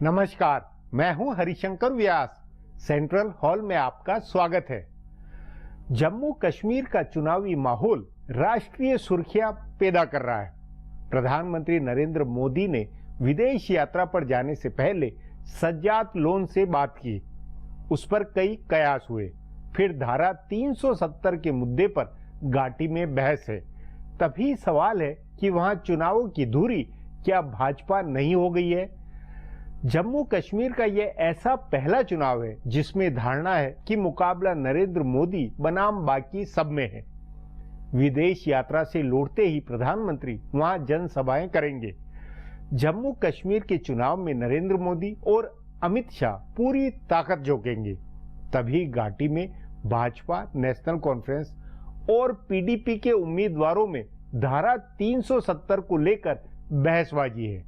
नमस्कार, मैं हूं हरिशंकर व्यास। सेंट्रल हॉल में आपका स्वागत है। जम्मू कश्मीर का चुनावी माहौल राष्ट्रीय सुर्खियां पैदा कर रहा है। प्रधानमंत्री नरेंद्र मोदी ने विदेश यात्रा पर जाने से पहले सज्जाद लोन से बात की। उस पर कई कयास हुए। फिर धारा 370 के मुद्दे पर घाटी में बहस है। तभी सवाल है कि वहां चुनावों की धुरी क्या भाजपा नहीं हो गई है? जम्मू कश्मीर का यह ऐसा पहला चुनाव है जिसमें धारणा है कि मुकाबला नरेंद्र मोदी बनाम बाकी सब में है। विदेश यात्रा से लौटते ही प्रधानमंत्री वहां जनसभाएं करेंगे। जम्मू कश्मीर के चुनाव में नरेंद्र मोदी और अमित शाह पूरी ताकत झोंकेंगे। तभी घाटी में भाजपा, नेशनल कॉन्फ्रेंस और पीडीपी के उम्मीदवारों में धारा 370 को लेकर बहसबाजी है।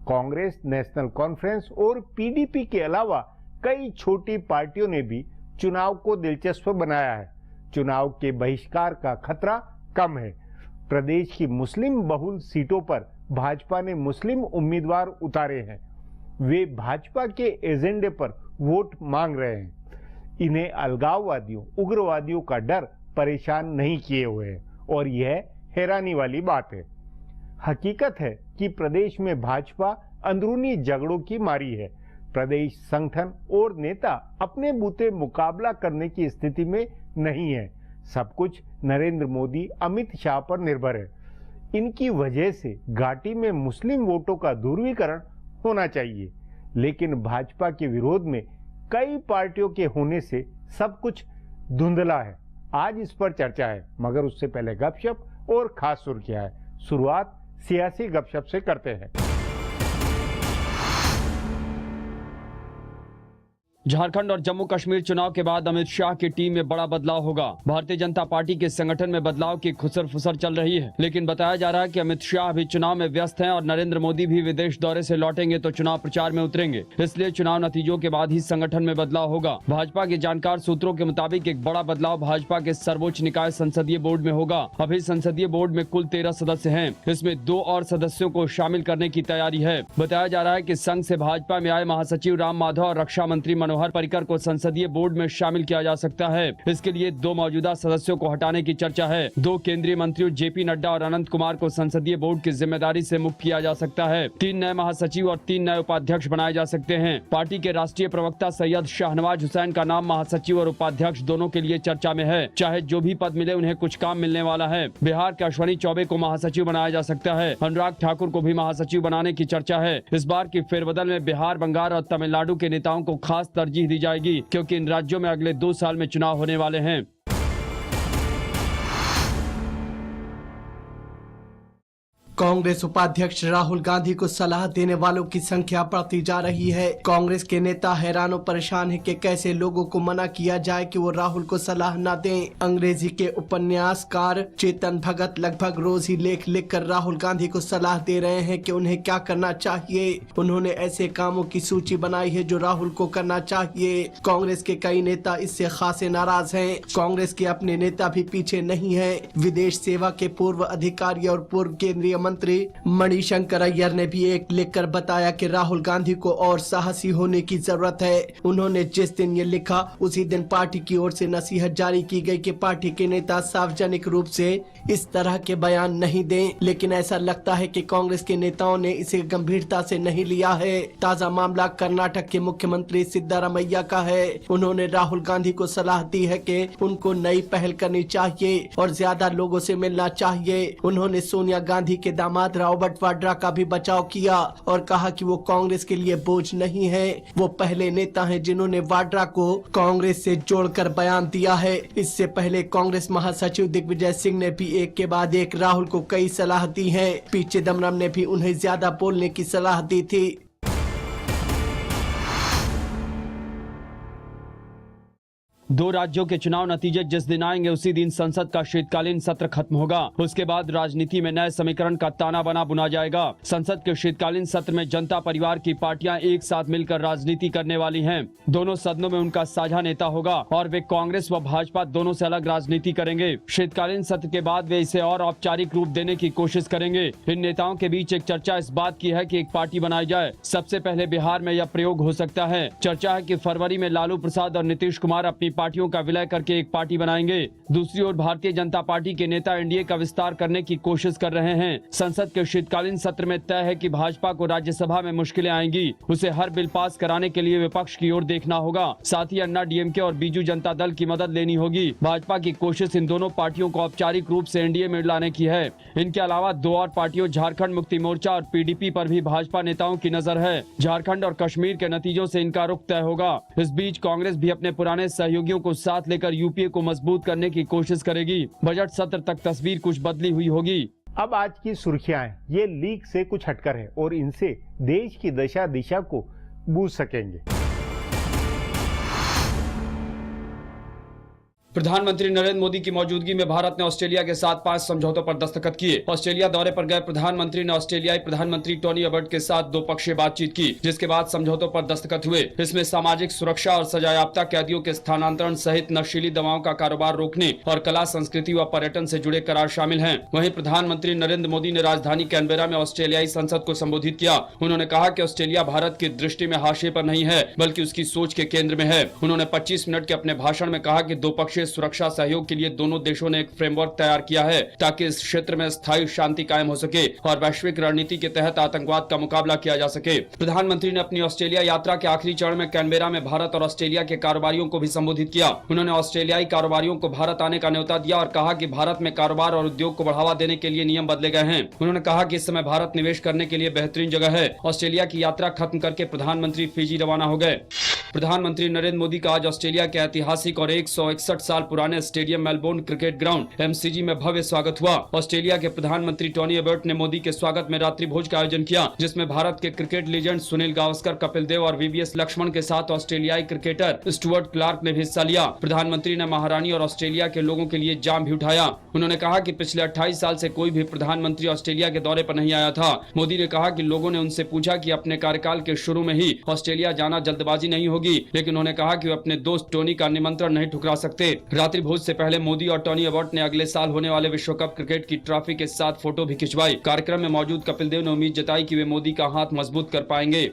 कांग्रेस, नेशनल कॉन्फ्रेंस और पीडीपी के अलावा कई छोटी पार्टियों ने भी चुनाव को दिलचस्प बनाया है। चुनाव के बहिष्कार का खतरा कम है। प्रदेश की मुस्लिम बहुल सीटों पर भाजपा ने मुस्लिम उम्मीदवार उतारे हैं। वे भाजपा के एजेंडे पर वोट मांग रहे हैं। इन्हें अलगाववादियों, उग्रवादियों का डर परेशान नहीं किए हुए है और यह हैरानी वाली बात है। हकीकत है कि प्रदेश में भाजपा अंदरूनी झगड़ों की मारी है। प्रदेश संगठन और नेता अपने बूते मुकाबला करने की स्थिति में नहीं है। सब कुछ नरेंद्र मोदी, अमित शाह पर निर्भर है। इनकी वजह से घाटी में मुस्लिम वोटों का ध्रुवीकरण होना चाहिए, लेकिन भाजपा के विरोध में कई पार्टियों के होने से सब कुछ धुंधला है। आज इस पर चर्चा है, मगर उससे पहले गपशप और खास सुर्खियां है। शुरुआत सियासी गपशप से करते हैं। झारखंड और जम्मू कश्मीर चुनाव के बाद अमित शाह की टीम में बड़ा बदलाव होगा। भारतीय जनता पार्टी के संगठन में बदलाव की खुसर फुसर चल रही है, लेकिन बताया जा रहा है कि अमित शाह भी चुनाव में व्यस्त हैं और नरेंद्र मोदी भी विदेश दौरे से लौटेंगे तो चुनाव प्रचार में उतरेंगे। इसलिए चुनाव नतीजों के बाद ही संगठन में बदलाव होगा। भाजपा के जानकार सूत्रों के मुताबिक एक बड़ा बदलाव भाजपा के सर्वोच्च निकाय संसदीय बोर्ड में होगा। अभी संसदीय बोर्ड में कुल 13 सदस्य हैं। इसमें 2 और सदस्यों को शामिल करने की तैयारी है। बताया जा रहा है कि संघ से भाजपा में आए महासचिव राम माधव और रक्षा मंत्री मनोहर पर्रिकर को संसदीय बोर्ड में शामिल किया जा सकता है। इसके लिए 2 मौजूदा सदस्यों को हटाने की चर्चा है। 2 केंद्रीय मंत्रियों जेपी नड्डा और अनंत कुमार को संसदीय बोर्ड की जिम्मेदारी से मुक्त किया जा सकता है। 3 नए महासचिव और 3 नए उपाध्यक्ष बनाए जा सकते हैं। पार्टी के राष्ट्रीय प्रवक्ता सैयद शाहनवाज हुसैन का नाम महासचिव और उपाध्यक्ष दोनों के लिए चर्चा में है। चाहे जो भी पद मिले, उन्हें कुछ काम मिलने वाला है। बिहार के अश्वनी चौबे को महासचिव बनाया जा सकता है। अनुराग ठाकुर को भी महासचिव बनाने की चर्चा है। इस बार की फेरबदल में बिहार, बंगाल और तमिलनाडु के नेताओं को खास तरजीह दी जाएगी, क्योंकि इन राज्यों में अगले 2 साल में चुनाव होने वाले हैं। कांग्रेस उपाध्यक्ष राहुल गांधी को सलाह देने वालों की संख्या बढ़ती जा रही है। कांग्रेस के नेता हैरान और परेशान है कि कैसे लोगों को मना किया जाए कि वो राहुल को सलाह न दें। अंग्रेजी के उपन्यासकार चेतन भगत लगभग रोज ही लेख लिखकर राहुल गांधी को सलाह दे रहे हैं कि उन्हें क्या करना चाहिए। उन्होंने ऐसे कामों की सूची बनाई है जो राहुल को करना चाहिए। कांग्रेस के कई नेता इससे खासे नाराज हैं। कांग्रेस के अपने नेता भी पीछे नहीं है। विदेश सेवा के पूर्व अधिकारी और पूर्व केंद्रीय मंत्री मणिशंकर अय्यर ने भी एक लिखकर बताया कि राहुल गांधी को और साहसी होने की जरूरत है। उन्होंने जिस दिन ये लिखा, उसी दिन पार्टी की ओर से नसीहत जारी की गई कि पार्टी के नेता सार्वजनिक रूप से इस तरह के बयान नहीं दें। लेकिन ऐसा लगता है कि कांग्रेस के नेताओं ने इसे गंभीरता से नहीं लिया है। ताजा मामला कर्नाटक के मुख्यमंत्री सिद्धारमैया का है। उन्होंने राहुल गांधी को सलाह दी है कि उनको नई पहल करनी चाहिए और ज्यादा लोगों से मिलना चाहिए। उन्होंने सोनिया गांधी के दामाद रॉबर्ट वाड्रा का भी बचाव किया और कहा कि वो कांग्रेस के लिए बोझ नहीं है। वो पहले नेता हैं जिन्होंने वाड्रा को कांग्रेस से जोड़कर बयान दिया है। इससे पहले कांग्रेस महासचिव दिग्विजय सिंह ने भी एक के बाद एक राहुल को कई सलाह दी है। पी चिदम्बरम ने भी उन्हें ज्यादा बोलने की सलाह दी थी। दो राज्यों के चुनाव नतीजे जिस दिन आएंगे उसी दिन संसद का शीतकालीन सत्र खत्म होगा। उसके बाद राजनीति में नए समीकरण का ताना बाना बुना जाएगा। संसद के शीतकालीन सत्र में जनता परिवार की पार्टियां एक साथ मिलकर राजनीति करने वाली हैं। दोनों सदनों में उनका साझा नेता होगा और वे कांग्रेस व भाजपा दोनों से अलग राजनीति करेंगे। शीतकालीन सत्र के बाद वे इसे और औपचारिक रूप देने की कोशिश करेंगे। इन नेताओं के बीच एक चर्चा इस बात की है कि एक पार्टी बनाई जाए। सबसे पहले बिहार में यह प्रयोग हो सकता है। चर्चा है कि फरवरी में लालू प्रसाद और नीतीश कुमार अपनी पार्टियों का विलय करके एक पार्टी बनाएंगे। दूसरी ओर भारतीय जनता पार्टी के नेता एनडीए का विस्तार करने की कोशिश कर रहे हैं। संसद के शीतकालीन सत्र में तय है कि भाजपा को राज्यसभा में मुश्किलें आएंगी। उसे हर बिल पास कराने के लिए विपक्ष की ओर देखना होगा। साथ ही अन्ना डीएमके और बीजू जनता दल की मदद लेनी होगी। भाजपा की कोशिश इन दोनों पार्टियों को औपचारिक रूप से एनडीए में लाने की है। इनके अलावा दो और पार्टियों झारखंड मुक्ति मोर्चा और पीडीपी पर भी भाजपा नेताओं की नजर है। झारखंड और कश्मीर के नतीजों से इनका रुख तय होगा। इस बीच कांग्रेस भी अपने पुराने सहयोगियों को साथ लेकर यूपीए को मजबूत करने की कोशिश करेगी। बजट सत्र तक तस्वीर कुछ बदली हुई होगी। अब आज की सुर्खियां हैं, ये लीक से कुछ हटकर है और इनसे देश की दशा दिशा को बूझ सकेंगे। प्रधानमंत्री नरेंद्र मोदी की मौजूदगी में भारत ने ऑस्ट्रेलिया के साथ 5 समझौतों पर दस्तखत किए। ऑस्ट्रेलिया दौरे पर गए प्रधानमंत्री ने ऑस्ट्रेलियाई प्रधानमंत्री टोनी अबर्ट के साथ 2 पक्षीय बातचीत की, जिसके बाद समझौतों पर दस्तखत हुए। इसमें सामाजिक सुरक्षा और सजायाफ्ता कैदियों के स्थानांतरण सहित नशीली दवाओं का कारोबार रोकने और कला, संस्कृति व पर्यटन से जुड़े करार शामिल हैं। वहीं प्रधानमंत्री नरेंद्र मोदी ने राजधानी कैनबेरा में ऑस्ट्रेलियाई संसद को संबोधित किया। उन्होंने कहा कि ऑस्ट्रेलिया भारत की दृष्टि में हाशिए पर नहीं है, बल्कि उसकी सोच के केंद्र में है। उन्होंने 25 मिनट के अपने भाषण में कहा कि 2 पक्षीय सुरक्षा सहयोग के लिए दोनों देशों ने एक फ्रेमवर्क तैयार किया है ताकि इस क्षेत्र में स्थायी शांति कायम हो सके और वैश्विक रणनीति के तहत आतंकवाद का मुकाबला किया जा सके। प्रधानमंत्री ने अपनी ऑस्ट्रेलिया यात्रा के आखिरी चरण में कैनबेरा में भारत और ऑस्ट्रेलिया के कारोबारियों को भी संबोधित किया। उन्होंने ऑस्ट्रेलियाई कारोबारियों को भारत आने का न्योता दिया और कहा कि भारत में कारोबार और उद्योग को बढ़ावा देने के लिए नियम बदले गए हैं। उन्होंने कहा कि इस समय भारत निवेश करने के लिए बेहतरीन जगह है। ऑस्ट्रेलिया की यात्रा खत्म करके प्रधानमंत्री फिजी रवाना हो गए। प्रधानमंत्री नरेंद्र मोदी का आज ऑस्ट्रेलिया के ऐतिहासिक और 161 साल पुराने stadium Melbourne cricket ground MCG में भव्य स्वागत हुआ। ऑस्ट्रेलिया के प्रधानमंत्री टोनी अबर्ट ने मोदी के स्वागत में रात्रि भोज का आयोजन किया, जिसमें भारत के क्रिकेट लीजेंड सुनील गावस्कर, कपिल देव और वीवीएस लक्ष्मण के साथ ऑस्ट्रेलियाई क्रिकेटर स्टुअर्ट क्लार्क ने भी हिस्सा लिया। प्रधानमंत्री ने महारानी और ऑस्ट्रेलिया के लोगों के लिए जाम भी उठाया। उन्होंने कहा कि पिछले 28 साल से कोई भी प्रधानमंत्री ऑस्ट्रेलिया के दौरे पर नहीं आया था। मोदी ने कहा कि लोगों ने उनसे पूछा कि अपने कार्यकाल के शुरू में ही ऑस्ट्रेलिया जाना जल्दबाजी नहीं होगी, लेकिन उन्होंने कहा कि वे अपने दोस्त टोनी का निमंत्रण नहीं ठुकरा सकते। रात्रि भोज से पहले मोदी और टोनी अबॉट ने अगले साल होने वाले विश्व कप क्रिकेट की ट्रॉफी के साथ फोटो भी खिंचवाई। कार्यक्रम में मौजूद कपिल देव ने उम्मीद जताई कि वे मोदी का हाथ मजबूत कर पाएंगे।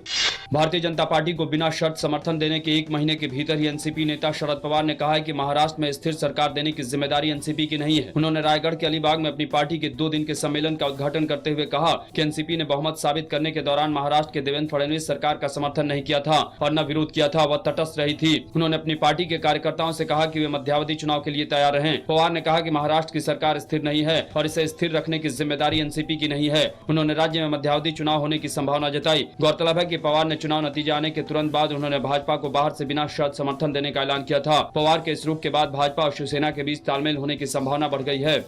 भारतीय जनता पार्टी को बिना शर्त समर्थन देने के 1 महीने के भीतर ही एनसीपी नेता शरद पवार ने कहा है कि महाराष्ट्र में स्थिर सरकार देने की जिम्मेदारी एनसीपी की नहीं है। उन्होंने रायगढ़ के अलीबाग में अपनी पार्टी के 2 दिन के सम्मेलन का उद्घाटन करते हुए कहा कि एनसीपी ने बहुमत साबित करने के दौरान महाराष्ट्र के देवेंद्र फडणवीस सरकार का समर्थन नहीं किया था और न विरोध किया था, वह तटस्थ रही थी। उन्होंने अपनी पार्टी के कार्यकर्ताओं से कहा कि वे मध्यावधि चुनाव के लिए तैयार रहें। पवार ने कहा कि महाराष्ट्र की सरकार स्थिर नहीं है और इसे स्थिर रखने की जिम्मेदारी एनसीपी की नहीं है। उन्होंने राज्य में मध्यावधि चुनाव होने की संभावना जताई। गौरतलब है कि पवार ने चुनाव नतीजे आने के तुरंत बाद उन्होंने भाजपा को बाहर से बिना शर्त समर्थन देने का ऐलान किया था। पवार के इस रुख के बाद भाजपा और शिवसेना के बीच तालमेल होने की संभावना बढ़ गई है।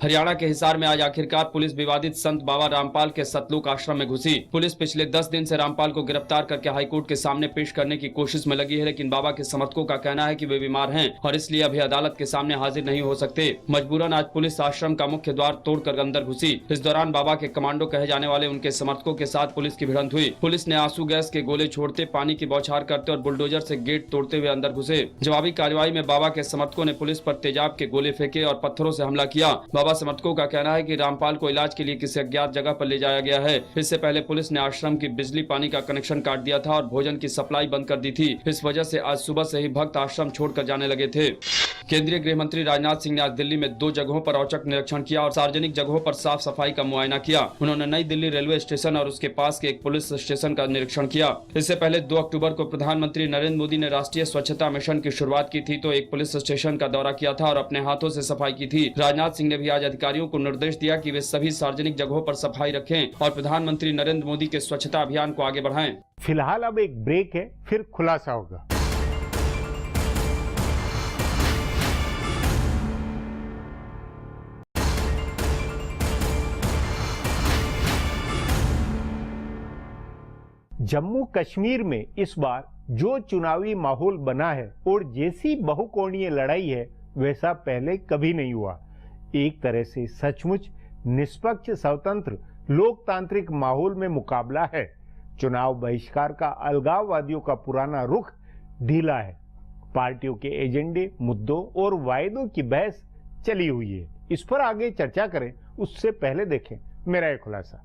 हरियाणा के हिसार में आज आखिरकार पुलिस विवादित संत बाबा रामपाल के सतलुक आश्रम में घुसी। पुलिस पिछले 10 दिन से रामपाल को गिरफ्तार करके हाईकोर्ट के सामने पेश करने की कोशिश में लगी है, लेकिन बाबा के समर्थकों का कहना है कि वे बीमार हैं और इसलिए अभी अदालत के सामने हाजिर नहीं हो सकते। मजबूरन आज पुलिस आश्रम का मुख्य द्वार तोड़कर अंदर घुसी। इस दौरान बाबा के कमांडो कहे जाने वाले उनके समर्थकों के साथ पुलिस की भिड़ंत हुई। पुलिस ने आंसू गैस के गोले छोड़ते, पानी की बौछार करते और बुलडोजर से गेट तोड़ते हुए अंदर घुसे। जवाबी कार्रवाई में बाबा के समर्थकों ने पुलिस पर तेजाब के गोले फेंके और पत्थरों से हमला किया। बाबा समर्थकों का कहना है कि रामपाल को इलाज के लिए किसी अज्ञात जगह पर ले जाया गया है। इससे पहले पुलिस ने आश्रम की बिजली पानी का कनेक्शन काट दिया था और भोजन की सप्लाई बंद कर दी थी। इस वजह से आज सुबह से ही भक्त आश्रम छोड़कर जाने लगे थे। केंद्रीय गृह मंत्री राजनाथ सिंह ने आज दिल्ली में 2 जगहों पर औचक निरीक्षण किया और सार्वजनिक जगहों पर साफ सफाई का मुआयना किया। उन्होंने नई दिल्ली रेलवे स्टेशन और उसके पास के एक पुलिस स्टेशन का निरीक्षण किया। इससे पहले 2 अक्टूबर को प्रधानमंत्री नरेंद्र मोदी ने राष्ट्रीय स्वच्छता मिशन की शुरुआत की थी, तो एक पुलिस स्टेशन का दौरा किया था और अपने हाथों से सफाई की थी। राजनाथ सिंह ने भी आज अधिकारियों को निर्देश दिया कि वे सभी सार्वजनिक जगहों पर सफाई रखें और प्रधानमंत्री नरेंद्र मोदी के स्वच्छता अभियान को आगे बढ़ाएं। फिलहाल अब एक ब्रेक है, फिर खुलासा होगा। जम्मू कश्मीर में इस बार जो चुनावी माहौल बना है और जैसी बहुकोणीय लड़ाई है वैसा पहले कभी नहीं हुआ। एक तरह से सचमुच निष्पक्ष, स्वतंत्र, लोकतांत्रिक माहौल में मुकाबला है। चुनाव बहिष्कार का अलगाववादियों का पुराना रुख ढीला है। पार्टियों के एजेंडे, मुद्दों और वायदों की बहस चली हुई है। इस पर आगे चर्चा करें उससे पहले देखें मेरा एक खुलासा।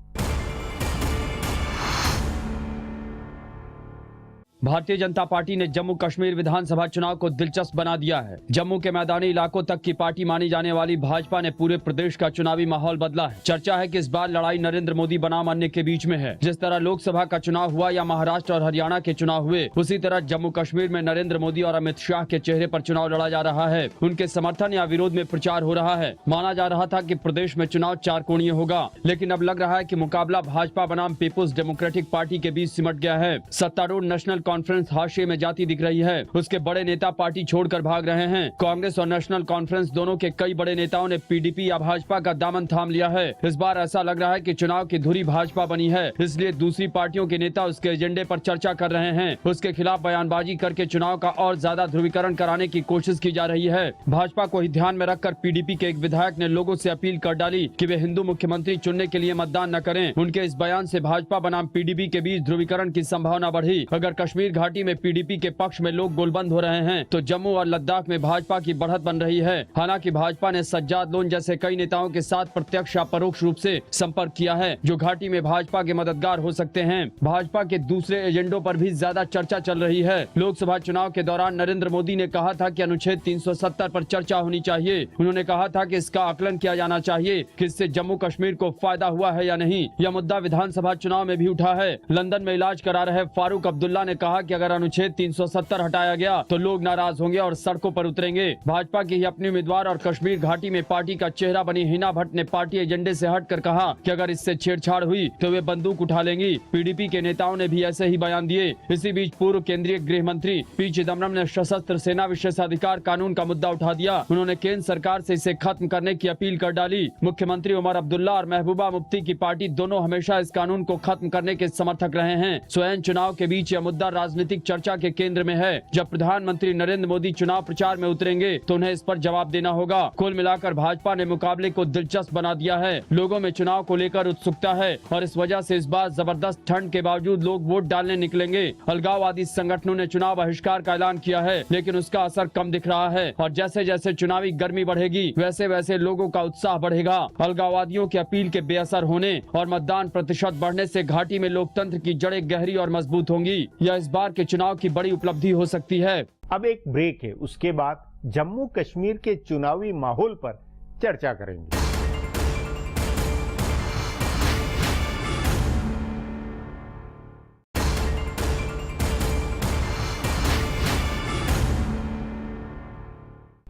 भारतीय जनता पार्टी ने जम्मू कश्मीर विधानसभा चुनाव को दिलचस्प बना दिया है। जम्मू के मैदानी इलाकों तक की पार्टी मानी जाने वाली भाजपा ने पूरे प्रदेश का चुनावी माहौल बदला है। चर्चा है कि इस बार लड़ाई नरेंद्र मोदी बनाम अन्य के बीच में है। जिस तरह लोकसभा का चुनाव हुआ या महाराष्ट्र और हरियाणा के चुनाव हुए, उसी तरह जम्मू कश्मीर में नरेंद्र मोदी और अमित शाह के चेहरे पर चुनाव लड़ा जा रहा है। उनके समर्थन या विरोध में प्रचार हो रहा है। माना जा रहा था कि प्रदेश में चुनाव 4 कोणीय होगा, लेकिन अब लग रहा है कि मुकाबला भाजपा बनाम पीपुल्स डेमोक्रेटिक पार्टी के बीच सिमट गया है। सत्तारूढ़ नेशनल कॉन्फ्रेंस हाशिए में जाती दिख रही है। उसके बड़े नेता पार्टी छोड़कर भाग रहे हैं। कांग्रेस और नेशनल कॉन्फ्रेंस दोनों के कई बड़े नेताओं ने पीडीपी या भाजपा का दामन थाम लिया है। इस बार ऐसा लग रहा है कि चुनाव की धुरी भाजपा बनी है, इसलिए दूसरी पार्टियों के नेता उसके एजेंडे पर चर्चा कर रहे हैं। उसके खिलाफ बयानबाजी करके चुनाव का और ज्यादा ध्रुवीकरण कराने की कोशिश की जा रही है। भाजपा को ही ध्यान में रखकर पीडीपी के एक विधायक ने लोगों से अपील कर डाली कि वे हिंदू मुख्यमंत्री चुनने के लिए मतदान न करें। उनके इस बयान से भाजपा बनाम पीडीपी के बीच ध्रुवीकरण की संभावना बढ़ी। अगर कश्मीर घाटी में पीडीपी के पक्ष में लोग गोलबंद हो रहे हैं, तो जम्मू और लद्दाख में भाजपा की बढ़त बन रही है। हालांकि भाजपा ने सज्जाद लोन जैसे कई नेताओं के साथ प्रत्यक्ष या परोक्ष रूप से संपर्क किया है, जो घाटी में भाजपा के मददगार हो सकते हैं। भाजपा के दूसरे एजेंडों पर भी ज्यादा चर्चा चल रही है। लोकसभा चुनाव के दौरान नरेंद्र मोदी ने कहा था कि अनुच्छेद 370 पर चर्चा होनी चाहिए। उन्होंने कहा था कि इसका आकलन किया जाना चाहिए कि इससे जम्मू कश्मीर को फायदा हुआ है या नहीं। यह मुद्दा विधानसभा चुनाव में भी उठा है। लंदन में इलाज करा रहे फारूक अब्दुल्ला ने कहा कि अगर अनुच्छेद 370 हटाया गया तो लोग नाराज होंगे और सड़कों पर उतरेंगे। भाजपा की ही अपनी उम्मीदवार और कश्मीर घाटी में पार्टी का चेहरा बनी हिना भट्ट ने पार्टी एजेंडे से हटकर कहा कि अगर इससे छेड़छाड़ हुई तो वे बंदूक उठा लेंगी। पीडीपी के नेताओं ने भी ऐसे ही बयान दिए। इसी बीच पूर्व केंद्रीय गृह मंत्री पी चिदम्बरम ने सशस्त्र सेना विशेषाधिकार कानून का मुद्दा उठा दिया। उन्होंने केंद्र सरकार से इसे खत्म करने की अपील कर डाली। मुख्यमंत्री उमर अब्दुल्ला और महबूबा मुफ्ती की पार्टी दोनों हमेशा इस कानून को खत्म करने के समर्थक रहे हैं। स्वयं चुनाव के बीच यह मुद्दा राजनीतिक चर्चा के केंद्र में है। जब प्रधानमंत्री नरेंद्र मोदी चुनाव प्रचार में उतरेंगे तो उन्हें इस पर जवाब देना होगा। कुल मिलाकर भाजपा ने मुकाबले को दिलचस्प बना दिया है। लोगों में चुनाव को लेकर उत्सुकता है और इस वजह से इस बार जबरदस्त ठंड के बावजूद लोग वोट डालने निकलेंगे। अलगाववादी संगठनों ने चुनाव बहिष्कार का ऐलान किया है, लेकिन उसका असर कम दिख रहा है और जैसे जैसे चुनावी गर्मी बढ़ेगी वैसे वैसे लोगों का उत्साह बढ़ेगा। अलगाववादियों की अपील के बेअसर होने और मतदान प्रतिशत बढ़ने से घाटी में लोकतंत्र की जड़ें गहरी और मजबूत होंगी। यह इस बार के चुनाव की बड़ी उपलब्धि हो सकती है। अब एक ब्रेक है, उसके बाद जम्मू कश्मीर के चुनावी माहौल पर चर्चा करेंगे।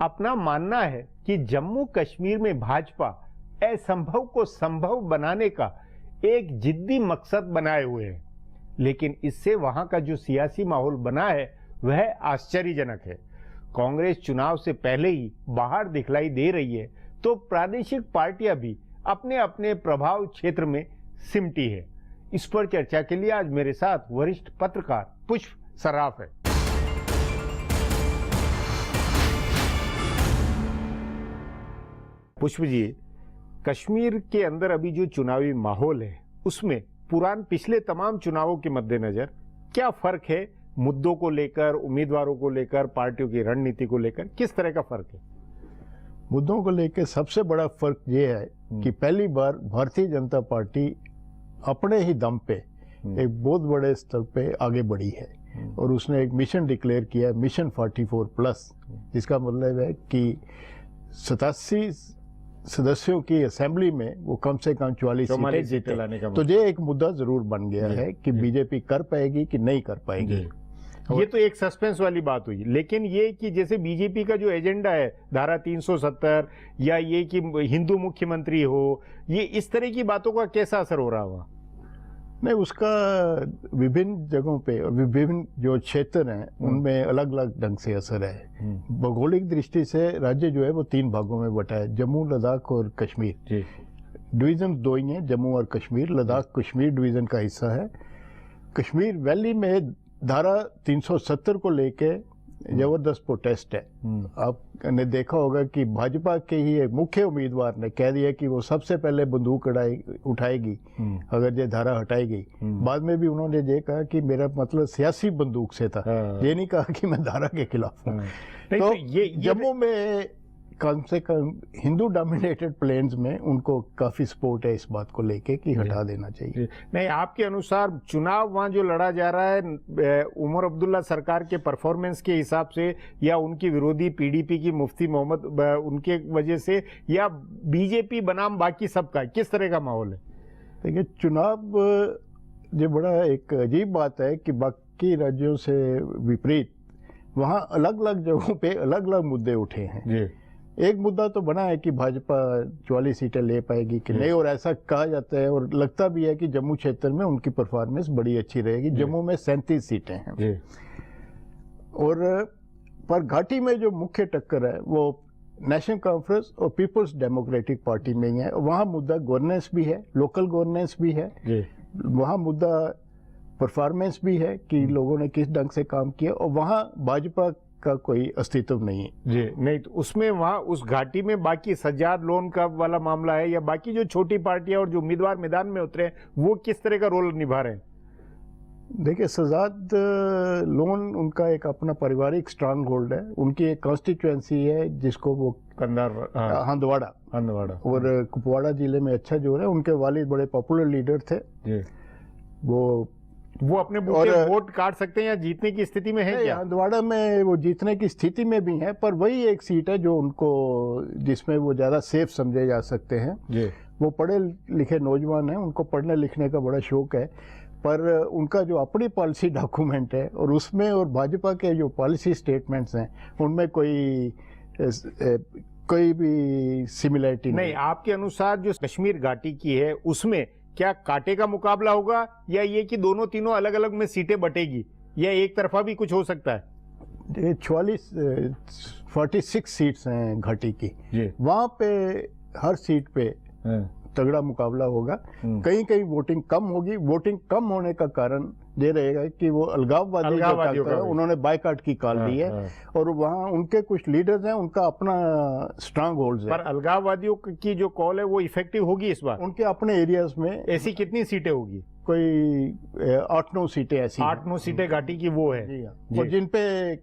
अपना मानना है कि जम्मू कश्मीर में भाजपा असंभव को संभव बनाने का एक जिद्दी मकसद बनाए हुए है, लेकिन इससे वहां का जो सियासी माहौल बना है वह आश्चर्यजनक है। कांग्रेस चुनाव से पहले ही बाहर दिखलाई दे रही है, तो प्रादेशिक पार्टियां भी अपने अपने प्रभाव क्षेत्र में सिमटी है। इस पर चर्चा के लिए आज मेरे साथ वरिष्ठ पत्रकार पुष्प सर्राफ है। पुष्प जी, कश्मीर के अंदर अभी जो चुनावी माहौल है उसमें पिछले तमाम चुनावों के मद्देनजर क्या फर्क है? मुद्दों को लेकर, उम्मीदवारों को लेकर, पार्टियों की रणनीति को लेकर किस तरह का फर्क है? मुद्दों को लेकर सबसे बड़ा फर्क ये है कि पहली बार भारतीय जनता पार्टी अपने ही दम पे एक बहुत बड़े स्तर पे आगे बढ़ी है और उसने एक मिशन डिक्लेयर किया है, मिशन 44+, जिसका मतलब है कि 87 सदस्यों की असेंबली में वो कम से कम 44 सीटें जीते। तो ये एक मुद्दा जरूर बन गया है कि बीजेपी कर पाएगी कि नहीं कर पाएगी। ये तो एक सस्पेंस वाली बात हुई, लेकिन ये कि जैसे बीजेपी का जो एजेंडा है धारा 370 या ये कि हिंदू मुख्यमंत्री हो, ये इस तरह की बातों का कैसा असर हो रहा हुआ? नहीं, उसका विभिन्न जगहों पे और विभिन्न जो क्षेत्र हैं उनमें अलग अलग ढंग से असर है। भौगोलिक दृष्टि से राज्य जो है वो 3 भागों में बटा है, जम्मू, लद्दाख और कश्मीर। डिवीजन 2 ही हैं, जम्मू और कश्मीर। लद्दाख कश्मीर डिवीजन का हिस्सा है कश्मीर वैली में धारा 370 को लेके जबरदस्त प्रोटेस्ट है। आपने देखा होगा कि भाजपा के ही एक मुख्य उम्मीदवार ने कह दिया कि वो सबसे पहले बंदूक उठाएगी अगर ये धारा हटाएगी। बाद में भी उन्होंने ये कहा कि मेरा मतलब सियासी बंदूक से था, ये नहीं कहा कि मैं धारा के खिलाफ हूँ। तो ये जम्मू में कम से कम हिंदू डोमिनेटेड प्लेन्स में उनको काफी सपोर्ट है इस बात को लेके कि हटा देना चाहिए। नहीं, आपके अनुसार चुनाव वहां जो लड़ा जा रहा है उमर अब्दुल्ला सरकार के परफॉर्मेंस के हिसाब से, या उनकी विरोधी पीडीपी की मुफ्ती मोहम्मद उनके वजह से, या बीजेपी बनाम बाकी सबका, किस तरह का माहौल है? देखिए, चुनाव जो बड़ा एक अजीब बात है कि बाकी राज्यों से विपरीत वहाँ अलग अलग जगहों पे अलग अलग मुद्दे उठे हैं। एक मुद्दा तो बना है कि भाजपा 44 सीटें ले पाएगी कि नहीं, और ऐसा कहा जाता है और लगता भी है कि जम्मू क्षेत्र में उनकी परफॉर्मेंस बड़ी अच्छी रहेगी। जम्मू में 37 सीटें हैं और पर घाटी में जो मुख्य टक्कर है वो नेशनल कॉन्फ्रेंस और पीपल्स डेमोक्रेटिक पार्टी में ही है। वहाँ मुद्दा गवर्नेंस भी है, लोकल गवर्नेंस भी है, वहाँ मुद्दा परफॉर्मेंस भी है कि लोगों ने किस ढंग से काम किया, और वहाँ भाजपा का कोई अस्तित्व नहीं है। जी नहीं, तो उसमें वहाँ उस घाटी में बाकी सज्जाद लोन का वाला मामला है, या बाकी जो छोटी पार्टियां और जो उम्मीदवार मैदान में उतरे हैं वो किस तरह का रोल निभा रहे हैं? देखिए, सज्जाद लोन उनका एक अपना पारिवारिक स्ट्रांग होल्ड है, उनकी एक कॉन्स्टिट्यूएंसी है जिसको वो हंदवाड़ा और कुपवाड़ा जिले में अच्छा जोर है। उनके वालिद बड़े पॉपुलर लीडर थे। वो अपने वोट काट सकते हैं या जीतने की स्थिति में है क्या? हंदवाड़ा में वो जीतने की स्थिति में भी है, पर वही एक सीट है जो उनको, जिसमें वो ज्यादा सेफ समझे जा सकते हैं। वो पढ़े लिखे नौजवान हैं, उनको पढ़ने लिखने का बड़ा शौक है, पर उनका जो अपनी पॉलिसी डॉक्यूमेंट है और उसमें और भाजपा के जो पॉलिसी स्टेटमेंट्स हैं उनमें कोई भी सिमिलरिटी नहीं। आपके अनुसार जो कश्मीर घाटी की है उसमें क्या कांटे का मुकाबला होगा, या ये कि दोनों तीनों अलग अलग में सीटें बटेगी, या एक तरफा भी कुछ हो सकता है? 46 सीट्स हैं घाटी की, वहां पे हर सीट पे तगड़ा मुकाबला होगा। कहीं कहीं वोटिंग कम होगी। वोटिंग कम होने का कारण ये रहेगा कि वो अलगाववादियों का उन्होंने बायकॉट की कॉल दी है, और वहाँ उनके कुछ लीडर्स हैं, उनका अपना स्ट्रांग होल्ड है। पर अलगाववादियों की जो कॉल है वो इफेक्टिव होगी इस बार उनके अपने एरियाज में? ऐसी कितनी सीटें होगी? कोई 8-9 सीटें ऐसी, 8-9 सीटें घाटी की वो है जी। और जिनपे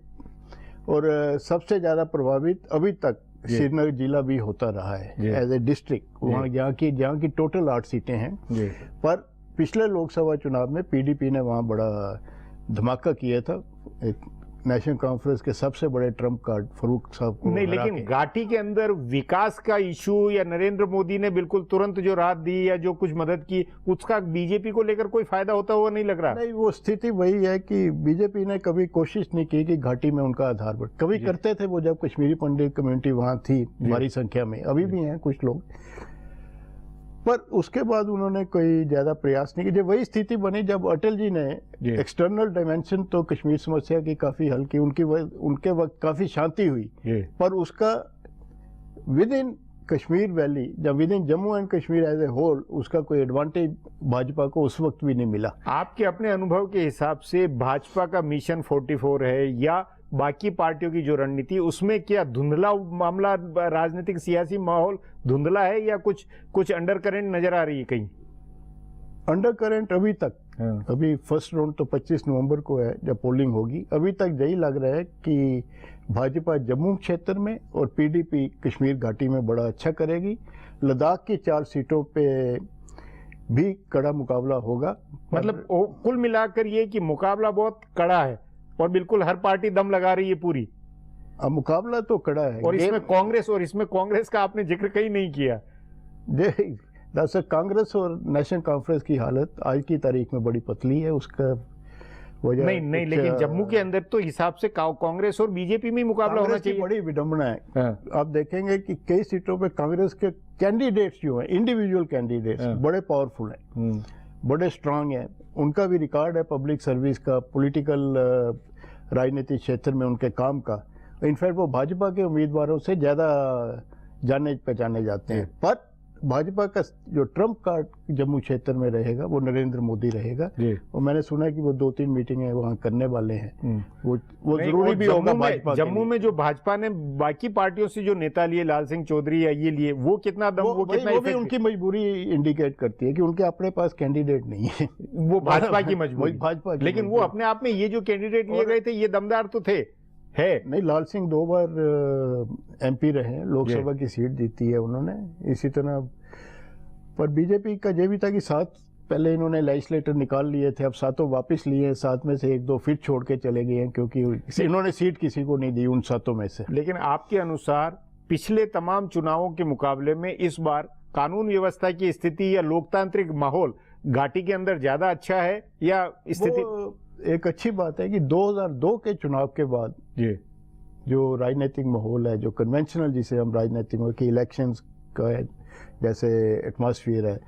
और सबसे ज्यादा प्रभावित अभी तक श्रीनगर जिला भी होता रहा है एज ए डिस्ट्रिक्ट। वहाँ यहाँ की टोटल 8 सीटें हैं, पर पिछले लोकसभा चुनाव में पीडीपी ने वहाँ बड़ा धमाका किया था। एक नेशनल कॉन्फ्रेंस के सबसे बड़े ट्रम्प कार्ड फरूक साहब को नहीं, लेकिन घाटी के अंदर विकास का इशू, या नरेंद्र मोदी ने बिल्कुल तुरंत जो राहत दी या जो कुछ मदद की, उसका बीजेपी को लेकर कोई फायदा होता हुआ नहीं लग रहा? नहीं, वो स्थिति वही है कि बीजेपी ने कभी कोशिश नहीं की कि घाटी में उनका आधार बढ़े। कभी करते थे वो जब कश्मीरी पंडित कम्युनिटी वहां थी भारी संख्या में, अभी भी हैं कुछ लोग, पर उसके बाद उन्होंने कोई ज्यादा प्रयास नहीं किया। वही स्थिति बनी जब अटल जी ने एक्सटर्नल डायमेंशन तो कश्मीर समस्या की काफी हल की, उनके वक्त काफी शांति हुई, पर उसका विद इन कश्मीर वैली या within Jammu and Kashmir as a whole उसका कोई एडवांटेज भाजपा को उस वक्त भी नहीं मिला। आपके अपने अनुभव के हिसाब से भाजपा का मिशन 44 है या बाकी पार्टियों की जो रणनीति, उसमें क्या धुंधला मामला, राजनीतिक सियासी माहौल धुंधला है, या कुछ अंडर करंट नजर आ रही है कहीं? अंडर करंट अभी तक अभी फर्स्ट राउंड तो 25 नवंबर को है जब पोलिंग होगी। अभी तक यही लग रहा है कि भाजपा जम्मू क्षेत्र में और पीडीपी कश्मीर घाटी में बड़ा अच्छा करेगी। लद्दाख की 4 सीटों पे भी कड़ा मुकाबला होगा। मतलब कुल मिलाकर ये कि मुकाबला बहुत कड़ा है और बिल्कुल हर पार्टी दम लगा रही है पूरी। अब मुकाबला तो कड़ा है, और इसमें कांग्रेस का आपने जिक्र कहीं नहीं किया। दरअसल कांग्रेस और नेशनल कॉन्फ्रेंस की हालत आज की तारीख में बड़ी पतली है। उसका वजह नहीं, लेकिन जम्मू के अंदर तो हिसाब से कांग्रेस और बीजेपी में मुकाबला होना चाहिए। बड़ी विडंबना है। आप देखेंगे कि कई सीटों पे कांग्रेस के कैंडिडेट्स जो हैं, इंडिविजुअल कैंडिडेट्स बड़े पावरफुल हैं, बड़े स्ट्रांग हैं। उनका भी रिकॉर्ड है पब्लिक सर्विस का, पॉलिटिकल राजनीतिक क्षेत्र में उनके काम का। इनफैक्ट वो भाजपा के उम्मीदवारों से ज्यादा जाने पहचाने जाते हैं। पर भाजपा का जो ट्रम्प कार्ड जम्मू क्षेत्र में रहेगा वो नरेंद्र मोदी रहेगा। और मैंने सुना है कि वो 2-3 मीटिंगें वहाँ करने वाले हैं। वो जरूरी भी होगा भाजपा के जम्मू लिए। में जो भाजपा ने बाकी पार्टियों से जो नेता लिए, लाल सिंह चौधरी या ये लिए, वो कितना दम, वो कितना वो भी effective? उनकी मजबूरी इंडिकेट करती है कि उनके अपने पास कैंडिडेट नहीं है। वो भाजपा की मजबूरी, भाजपा की लेकिन वो मजबूरी। अपने आप में ये जो कैंडिडेट लिए गए थे ये दमदार तो थे, है नहीं, लाल सिंह 2 बार एमपी रहे हैं, लोकसभा की सीट जीती है उन्होंने। इसी तरह पर बीजेपी का ये भी था कि 7 पहले इन्होंने लेजिस्लेटर निकाल लिए थे, अब 7 वापस लिए, 7 में से 1-2 फिर छोड़ के चले गए हैं क्योंकि इन्होंने सीट किसी को नहीं दी उन 7 में से। लेकिन आपके अनुसार पिछले तमाम चुनावों के मुकाबले में इस बार कानून व्यवस्था की स्थिति या लोकतांत्रिक माहौल घाटी के अंदर ज्यादा अच्छा है या स्थिति? वो एक अच्छी बात है कि 2002 के चुनाव के बाद जो राजनीतिक माहौल है, जो कन्वेंशनल जिसे हम राजनीतिक माहौल की इलेक्शंस का है, जैसे एटमॉस्फेयर है,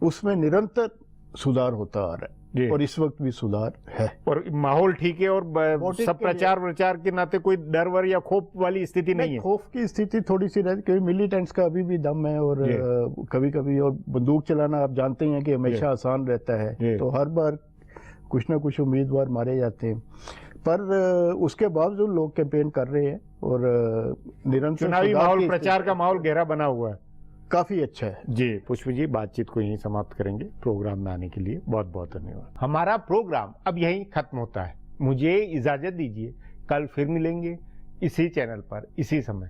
उसमें निरंतर सुधार होता आ रहा है और इस वक्त भी सुधार है और माहौल ठीक है और सब प्रचार प्रचार के नाते कोई डर वर या खौफ वाली स्थिति नहीं है। खौफ की स्थिति थोड़ी सी रहती क्योंकि मिलिटेंट्स का अभी भी दम है और कभी कभी और बंदूक चलाना आप जानते हैं कि हमेशा आसान रहता है, तो हर बार कुछ ना कुछ उम्मीदवार मारे जाते हैं, पर उसके बावजूद लोग कैंपेन कर रहे हैं और निरंतर चुनावी माहौल, प्रचार का माहौल गहरा बना हुआ है, काफी अच्छा है। जी पुष्प जी, बातचीत को यहीं समाप्त करेंगे। प्रोग्राम में आने के लिए बहुत बहुत धन्यवाद। हमारा प्रोग्राम अब यहीं खत्म होता है, मुझे इजाजत दीजिए, कल फिर मिलेंगे इसी चैनल पर इसी समय।